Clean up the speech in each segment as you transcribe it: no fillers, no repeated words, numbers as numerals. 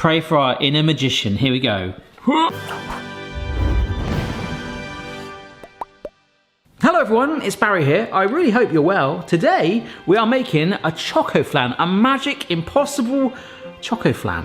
Pray for our inner magician. Here we go. Hello everyone, it's Barry here. I really hope you're well. Today we are making a Chocoflan, a magic impossible Chocoflan.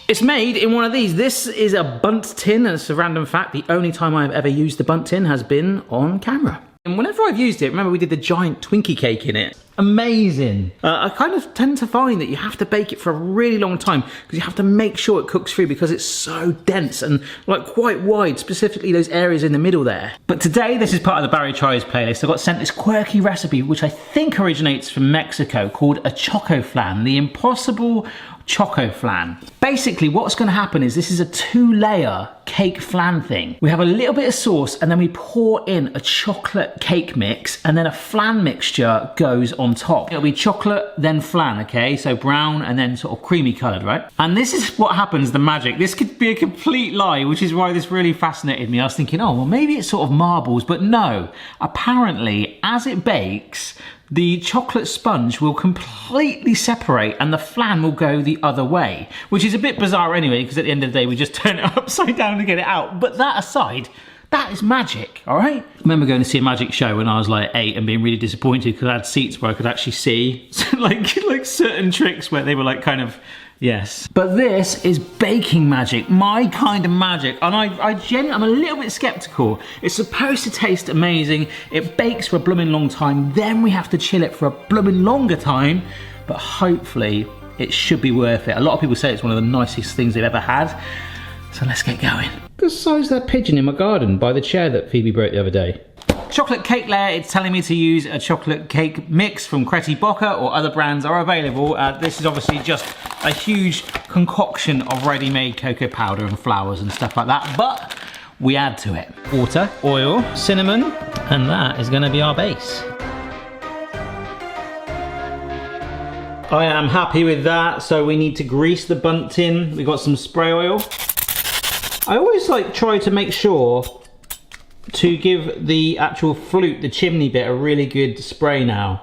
It's made in one of these. This is a bunt tin, and it's a random fact. The only time I've ever used the bunt tin has been on camera. And whenever I've used it, remember we did the giant Twinkie cake in it. Amazing. I kind of tend to find that you have to bake it for a really long time because you have to make sure it cooks through because it's so dense and like quite wide, specifically those areas in the middle there. But today, this is part of the Barry Tries playlist. I got sent this quirky recipe, which I think originates from Mexico, called a Chocoflan, the impossible Chocoflan. Basically, what's going to happen is this is a 2-layer cake flan thing. We have a little bit of sauce and then we pour in a chocolate cake mix and then a flan mixture goes on top. It'll be chocolate, then flan, okay? So brown and then sort of creamy coloured, right? And this is what happens, the magic. This could be a complete lie, which is why this really fascinated me. I was thinking, oh, well, maybe it's sort of marbles, but no. Apparently, as it bakes, the chocolate sponge will completely separate and the flan will go the other way, which is a bit bizarre anyway, because at the end of the day, we just turn it upside down to get it out. But that aside, that is magic, all right? I remember going to see a magic show when I was like 8 and being really disappointed because I had seats where I could actually see like certain tricks where they were like kind of, yes. But this is baking magic, my kind of magic. And I'm a little bit skeptical. It's supposed to taste amazing. It bakes for a blooming long time. Then we have to chill it for a blooming longer time. But hopefully it should be worth it. A lot of people say it's one of the nicest things they've ever had. So let's get going. The size of that pigeon in my garden by the chair that Phoebe broke the other day. Chocolate cake layer, it's telling me to use a chocolate cake mix from Creti Bocca or other brands are available. This is obviously just a huge concoction of ready-made cocoa powder and flours and stuff like that, but we add to it water, oil, cinnamon, and that is going to be our base. I am happy with that, so we need to grease the bunt tin. We've got some spray oil. I always try to make sure to give the actual flute, the chimney bit, a really good spray now.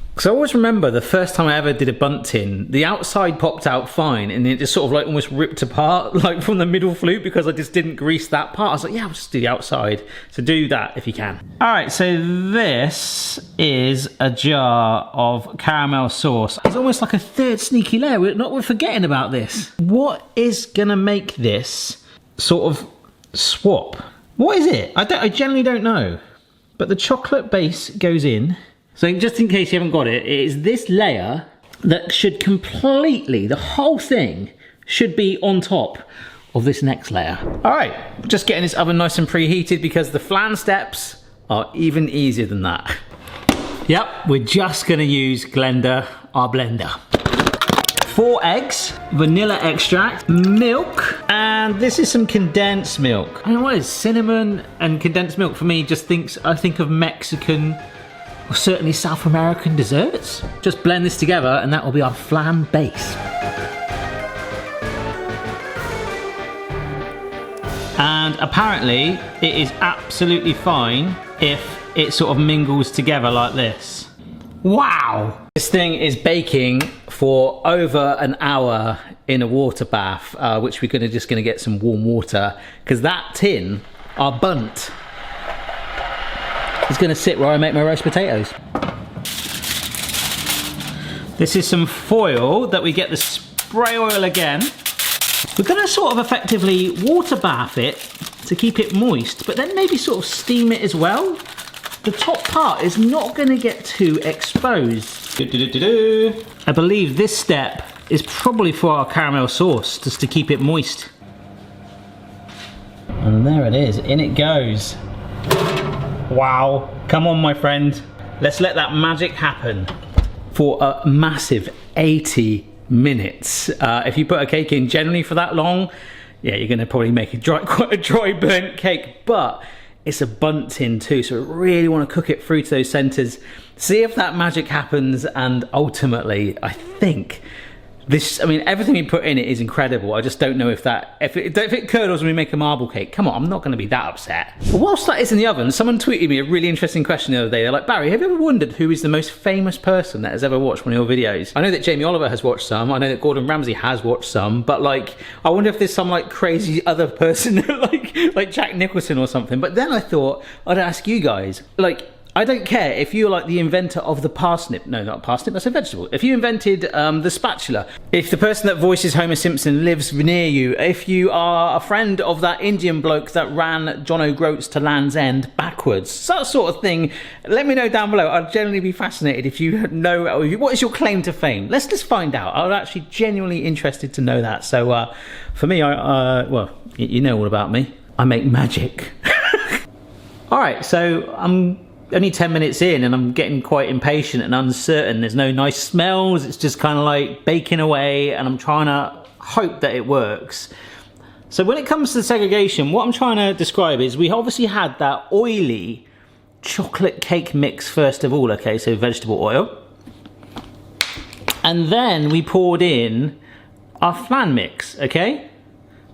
Because I always remember the first time I ever did a bunt tin, the outside popped out fine and it just sort of almost ripped apart from the middle flute because I just didn't grease that part. I was like, yeah, I'll just do the outside. So do that if you can. All right, so this is a jar of caramel sauce. It's almost like a third sneaky layer. We're forgetting about this. What is gonna make this sort of swap? What is it? I generally don't know. But the chocolate base goes in. So just in case you haven't got it, it is this layer that should completely, the whole thing should be on top of this next layer. All right, just getting this oven nice and preheated because the flan steps are even easier than that. Yep, we're just gonna use Glenda, our blender. 4 eggs, vanilla extract, milk, and this is some condensed milk. I mean, what is cinnamon and condensed milk for me I think of Mexican or certainly South American desserts. Just blend this together and that will be our flan base. And apparently it is absolutely fine if it sort of mingles together like this. Wow! This thing is baking for over an hour in a water bath, which we're just gonna get some warm water, because that tin, our bunt, is gonna sit where I make my roast potatoes. This is some foil that we get the spray oil again. We're gonna sort of effectively water bath it to keep it moist, but then maybe sort of steam it as well. The top part is not gonna get too exposed. I believe this step is probably for our caramel sauce, just to keep it moist. And there it is, in it goes. Wow, come on my friend. Let's let that magic happen for a massive 80 minutes. If you put a cake in generally for that long, yeah, you're gonna probably make quite a dry burnt cake, but it's a bunt tin too, so we really wanna cook it through to those centers, see if that magic happens, and ultimately, I think, This, I mean, everything we put in it is incredible. I just don't know if it curdles when we make a marble cake. Come on, I'm not going to be that upset. But whilst that is in the oven, someone tweeted me a really interesting question the other day. They're like, Barry, have you ever wondered who is the most famous person that has ever watched one of your videos? I know that Jamie Oliver has watched some. I know that Gordon Ramsay has watched some. But like, I wonder if there's some like crazy other person like Jack Nicholson or something. But then I thought I'd ask you guys, like, I don't care if you're like the inventor of the parsnip. No, not parsnip, that's a vegetable. If you invented the spatula, if the person that voices Homer Simpson lives near you, if you are a friend of that Indian bloke that ran John O'Groats to Land's End backwards, that sort of thing, let me know down below. I'd genuinely be fascinated if you know, what is your claim to fame? Let's just find out. I'm actually genuinely interested to know that. So for me, well, you know all about me. I make magic. All right, so I'm only 10 minutes in and I'm getting quite impatient and uncertain. There's no nice smells. It's just kind of like baking away and I'm trying to hope that it works. So when it comes to the segregation, what I'm trying to describe is we obviously had that oily chocolate cake mix first of all, okay, so vegetable oil. And then we poured in our flan mix, okay?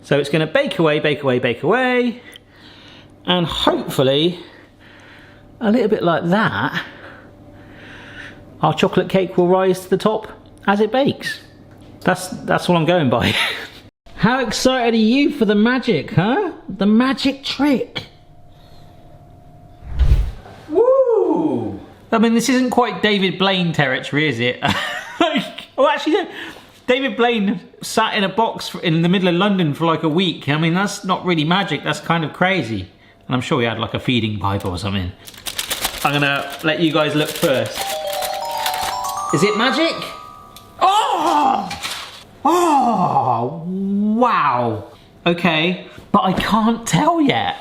So it's going to bake away, bake away, bake away. And hopefully, a little bit like that, our chocolate cake will rise to the top as it bakes. That's what I'm going by. How excited are you for the magic, huh? The magic trick. Woo! I mean, this isn't quite David Blaine territory, is it? Oh, actually, no. David Blaine sat in a box in the middle of London for like a week. I mean, that's not really magic. That's kind of crazy. And I'm sure he had like a feeding pipe or something. I'm gonna let you guys look first. Is it magic? Oh! Oh! Wow. Okay, but I can't tell yet.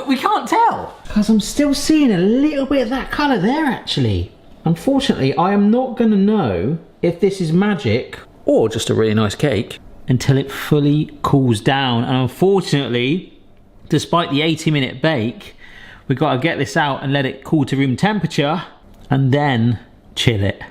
We can't tell. Because I'm still seeing a little bit of that colour there, actually. Unfortunately, I am not gonna know if this is magic or just a really nice cake until it fully cools down. And unfortunately, despite the 80-minute bake, we've got to get this out and let it cool to room temperature and then chill it.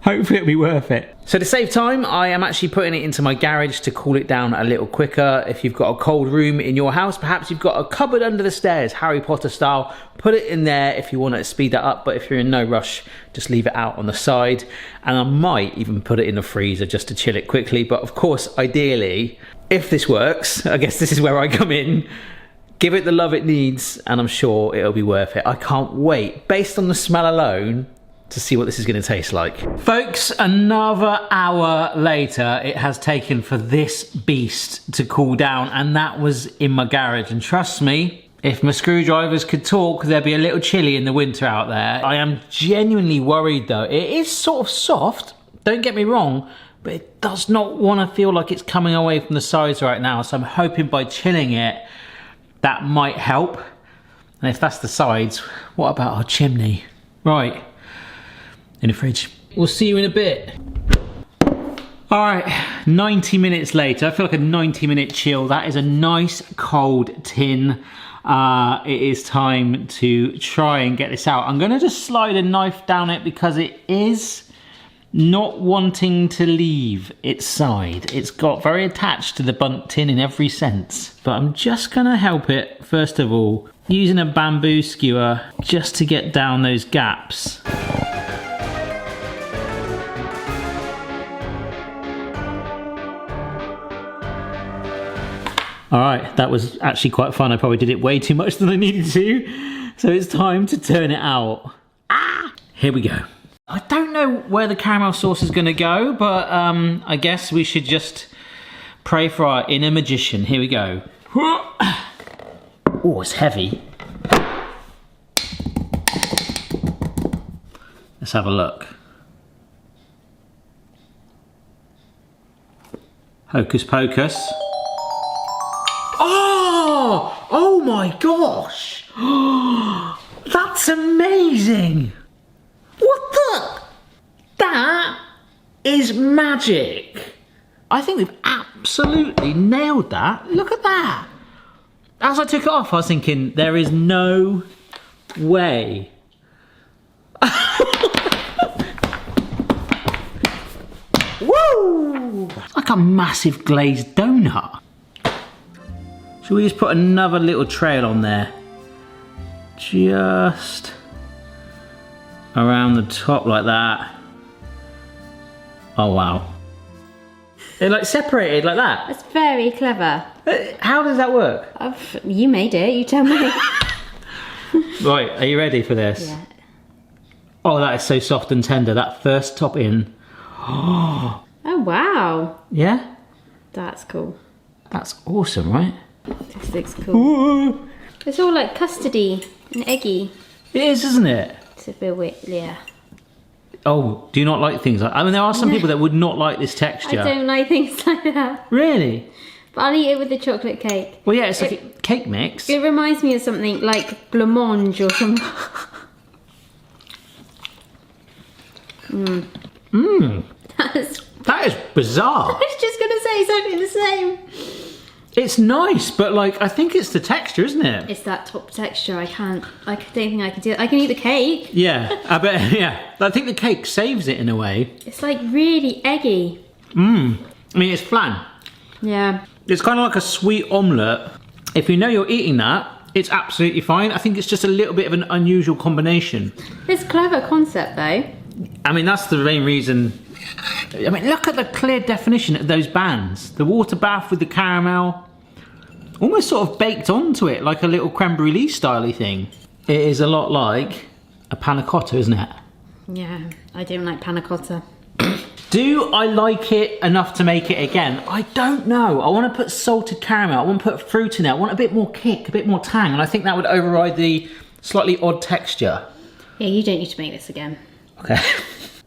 Hopefully it'll be worth it. So to save time, I am actually putting it into my garage to cool it down a little quicker. If you've got a cold room in your house, perhaps you've got a cupboard under the stairs, Harry Potter style, put it in there if you want to speed that up. But if you're in no rush, just leave it out on the side. And I might even put it in the freezer just to chill it quickly. But of course, ideally, if this works, I guess this is where I come in. Give it the love it needs, and I'm sure it'll be worth it. I can't wait, based on the smell alone, to see what this is going to taste like. Folks, another hour later, it has taken for this beast to cool down, and that was in my garage. And trust me, if my screwdrivers could talk, there'd be a little chilly in the winter out there. I am genuinely worried though. It is sort of soft, don't get me wrong, but it does not want to feel like it's coming away from the sides right now. So I'm hoping by chilling it, that might help. And if that's the sides, what about our chimney? Right, in the fridge. We'll see you in a bit. All right, 90 minutes later, I feel like a 90-minute chill. That is a nice cold tin. It is time to try and get this out. I'm gonna just slide a knife down it because it is not wanting to leave its side. It's got very attached to the burnt tin in every sense. But I'm just gonna help it, first of all, using a bamboo skewer just to get down those gaps. All right, that was actually quite fun. I probably did it way too much than I needed to. So it's time to turn it out. Ah! Here we go. I don't know where the caramel sauce is gonna go, but I guess we should just pray for our inner magician. Here we go. Oh, it's heavy. Let's have a look. Hocus pocus. Oh! Oh my gosh! That's amazing! What the? That is magic. I think we've absolutely nailed that. Look at that. As I took it off, I was thinking, there is no way. Woo! It's like a massive glazed donut. Should we just put another little trail on there? Just around the top like that. Oh wow. They're like separated like that. That's very clever. How does that work? You made it, you tell me. Right, are you ready for this? Yeah. Oh, that is so soft and tender. That first top in. Oh wow. Yeah? That's cool. That's awesome, right? This looks cool. It's all like custardy and eggy. It is, isn't it? It's a bit weird, yeah. Oh, do you not like things like... I mean, there are some people that would not like this texture. I don't like things like that. Really? But I'll eat it with the chocolate cake. Well, yeah, it's like a cake mix. It reminds me of something like blancmange or something. That is bizarre. I was just going to say something the same. It's nice, but like, I think it's the texture, isn't it? It's that top texture. I don't think I can do it. I can eat the cake. Yeah, I bet, yeah. I think the cake saves it in a way. It's like really eggy. I mean, it's flan. Yeah. It's kind of like a sweet omelette. If you know you're eating that, it's absolutely fine. I think it's just a little bit of an unusual combination. It's a clever concept though. I mean, that's the main reason. I mean, look at the clear definition of those bands. The water bath with the caramel. Almost sort of baked onto it, like a little creme brulee style-y thing. It is a lot like a panna cotta, isn't it? Yeah, I don't like panna cotta. Do I like it enough to make it again? I don't know. I want to put salted caramel. I want to put fruit in there. I want a bit more kick, a bit more tang, and I think that would override the slightly odd texture. Yeah, you don't need to make this again. Okay.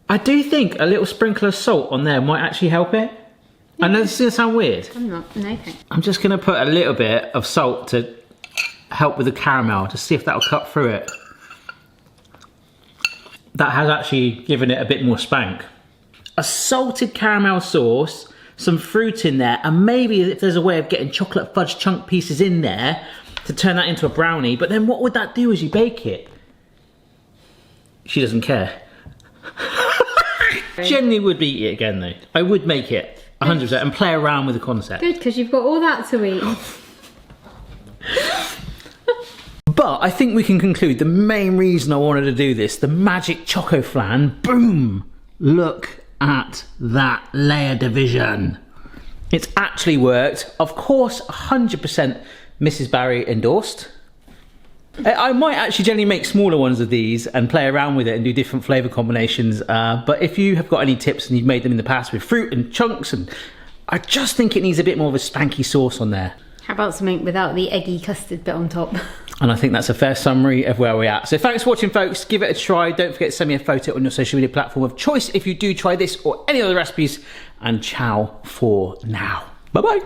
I do think a little sprinkle of salt on there might actually help it. I know this is going to sound weird. I'm not, no thanks. I'm just going to put a little bit of salt to help with the caramel, to see if that'll cut through it. That has actually given it a bit more spank. A salted caramel sauce, some fruit in there, and maybe if there's a way of getting chocolate fudge chunk pieces in there to turn that into a brownie, but then what would that do as you bake it? She doesn't care. Generally would eat it again though. I would make it. 100% and play around with the concept. Good, because you've got all that to eat. But I think we can conclude the main reason I wanted to do this, the magic Chocoflan, boom! Look at that layer division. It's actually worked. Of course, 100% Mrs. Barry endorsed. I might actually generally make smaller ones of these and play around with it and do different flavour combinations. But if you have got any tips and you've made them in the past with fruit and chunks, and I just think it needs a bit more of a spanky sauce on there. How about something without the eggy custard bit on top? And I think that's a fair summary of where we're at. So thanks for watching, folks. Give it a try. Don't forget to send me a photo on your social media platform of choice if you do try this or any other recipes. And ciao for now. Bye-bye.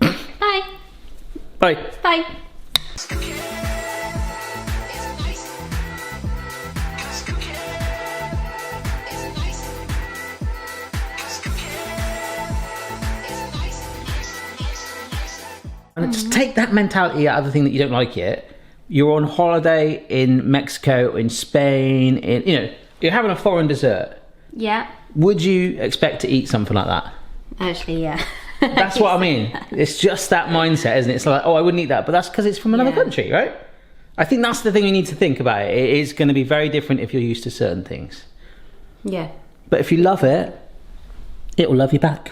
Bye. Bye. Bye. And just take that mentality out of the thing that you don't like it. You're on holiday in Mexico, in Spain, you're having a foreign dessert. Yeah. Would you expect to eat something like that? Actually, yeah. That's what I mean. It's just that mindset, isn't it? It's like, oh, I wouldn't eat that, but that's because it's from another country, right? I think that's the thing you need to think about it. It is going to be very different if you're used to certain things. Yeah. But if you love it, it will love you back.